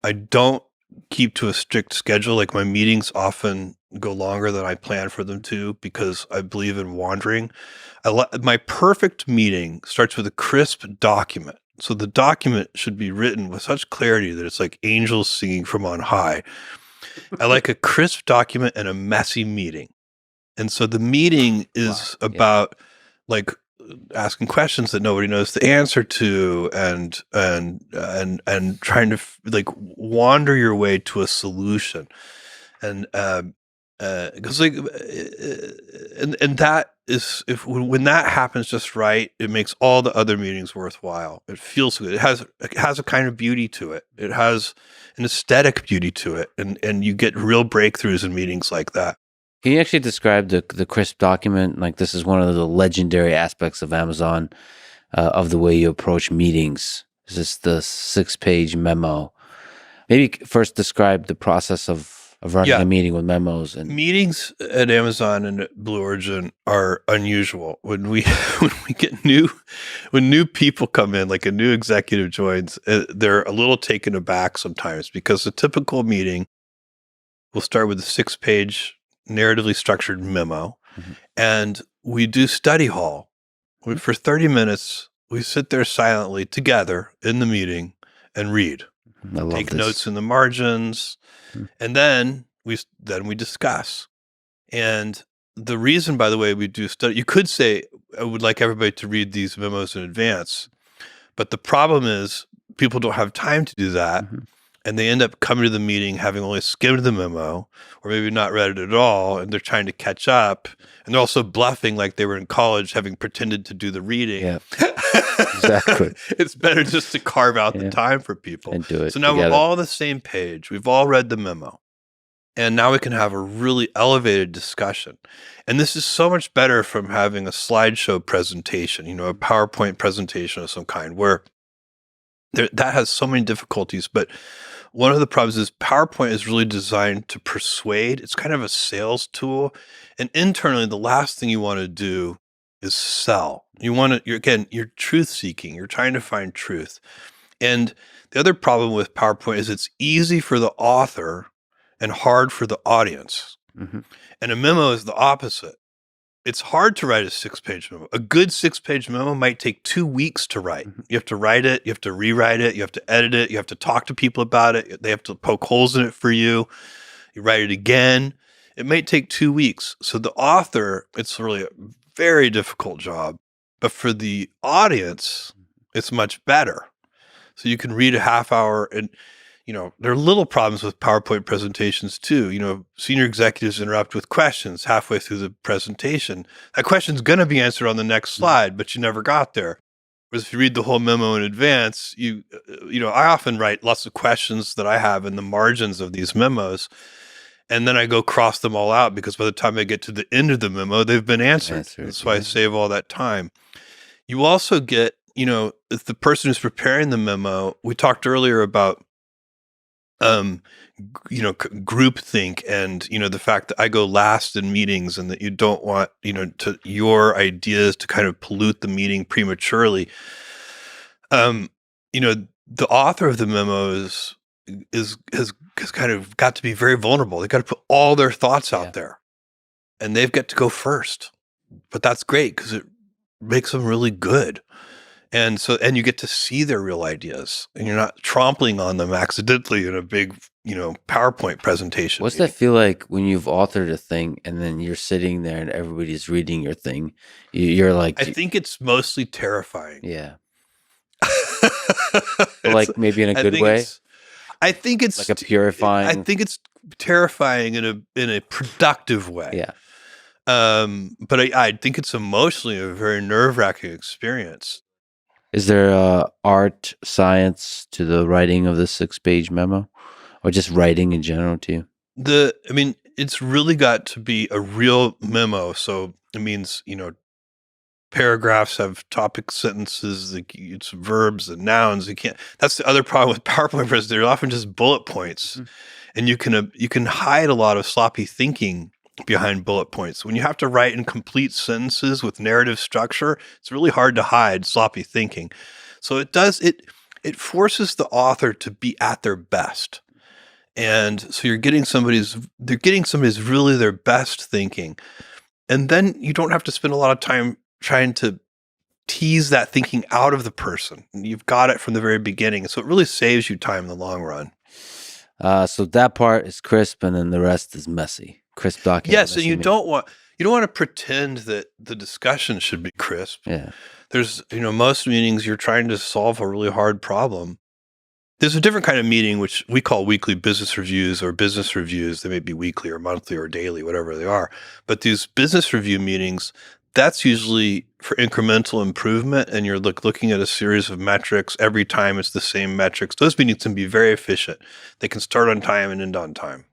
I don't keep to a strict schedule. Like my meetings often go longer than I plan for them to because I believe in wandering. My perfect meeting starts with a crisp document. So the document should be written with such clarity that it's like angels singing from on high. I like a crisp document and a messy meeting. And so the meeting is about like asking questions that nobody knows the answer to and trying to like wander your way to a solution. And because and that is when that happens just right, it makes all the other meetings worthwhile. It feels good. It has a kind of beauty to it. It has an aesthetic beauty to it, and you get real breakthroughs in meetings like that. Can you actually describe the crisp document? Like this is one of the legendary aspects of Amazon, of the way you approach meetings. This is the 6-page memo. Maybe first describe the process of running a meeting with memos. And meetings at Amazon and at Blue Origin are unusual. When we get when new people come in, like a new executive joins, they're a little taken aback sometimes because the typical meeting will start with a 6-page narratively structured memo, and we do study hall. For 30 minutes, we sit there silently together in the meeting and read. Take notes in the margins, and then we discuss. And the reason, by the way, we do study, you could say, I would like everybody to read these memos in advance, but the problem is people don't have time to do that, and they end up coming to the meeting having only skimmed the memo, or maybe not read it at all, and they're trying to catch up, and they're also bluffing like they were in college, having pretended to do the reading. Yeah. Exactly. It's better just to carve out the time for people and do it. So now together. We're all on the same page. We've all read the memo. And now we can have a really elevated discussion. And this is so much better from having a slideshow presentation, a PowerPoint presentation of some kind, where that has so many difficulties. But one of the problems is PowerPoint is really designed to persuade. It's kind of a sales tool. And internally, the last thing you want to do is sell. You're truth seeking. You're trying to find truth. And the other problem with PowerPoint is it's easy for the author and hard for the audience. And a memo is the opposite. It's hard to write a 6-page memo. A good 6-page memo might take 2 weeks to write. You have to write it, you have to rewrite it, you have to edit it, you have to talk to people about it, they have to poke holes in it for you. You write it again. It might take 2 weeks. So the author, it's really a very difficult job. But for the audience, it's much better. So you can read a half hour, and there are little problems with PowerPoint presentations too. Senior executives interrupt with questions halfway through the presentation. That question's going to be answered on the next slide, but you never got there. Whereas if you read the whole memo in advance, I often write lots of questions that I have in the margins of these memos, and then I go cross them all out because by the time I get to the end of the memo, they've been answered. That's why I save all that time. You also get, if the person who's preparing the memo, we talked earlier about groupthink and, the fact that I go last in meetings and that you don't want, your ideas to kind of pollute the meeting prematurely. The author of the memo has kind of got to be very vulnerable. They got to put all their thoughts out there, and they've got to go first. But that's great because it makes them really good. And you get to see their real ideas, and you're not trampling on them accidentally in a big, PowerPoint presentation. What's that feel like when you've authored a thing and then you're sitting there and everybody's reading your thing? You're like, I think it's mostly terrifying. Yeah. Like maybe in a good way. I think it's like a purifying. I think it's terrifying in a productive way. Yeah. But I think it's emotionally a very nerve-wracking experience. Is there art, science to the writing of the 6-page memo, or just writing in general too? It's really got to be a real memo. So it means, paragraphs have topic sentences, it's verbs and nouns. That's the other problem with PowerPoint presentations. They're often just bullet points, and you can hide a lot of sloppy thinking behind bullet points. When you have to write in complete sentences with narrative structure, it's really hard to hide sloppy thinking. So It forces the author to be at their best. And so they're getting somebody's really their best thinking. And then you don't have to spend a lot of time trying to tease that thinking out of the person. You've got it from the very beginning. So it really saves you time in the long run. So that part is crisp, and then the rest is messy. Crisp document. Yes, and messy you me. don't want to pretend that the discussion should be crisp. Yeah. There's, most meetings you're trying to solve a really hard problem. There's a different kind of meeting, which we call weekly business reviews or business reviews. They may be weekly or monthly or daily, whatever they are. But these business review meetings, that's usually for incremental improvement. And you're looking at a series of metrics. Every time it's the same metrics. Those meetings can be very efficient. They can start on time and end on time.